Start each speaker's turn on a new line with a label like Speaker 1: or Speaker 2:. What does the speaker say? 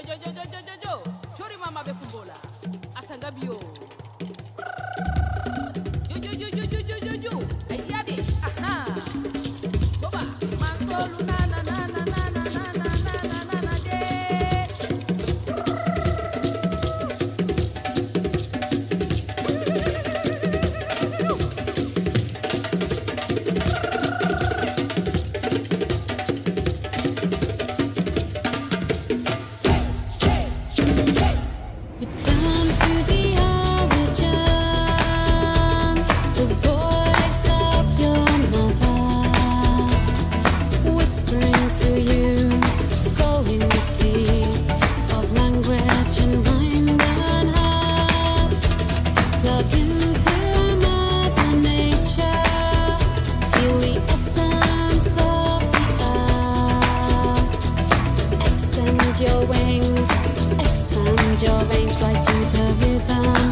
Speaker 1: jo. Chori mama be kumbola. Asanga bio. Jo. Ayade. Aha. Soba. Mansolu na na na na na na na na na na na de.
Speaker 2: Return to the origin, the voice of your mother, whispering to you, sowing the seeds of language and mind and heart. Plug into Mother Nature, feel the essence of the earth. Extend your wings, expand your range, fly to the rhythm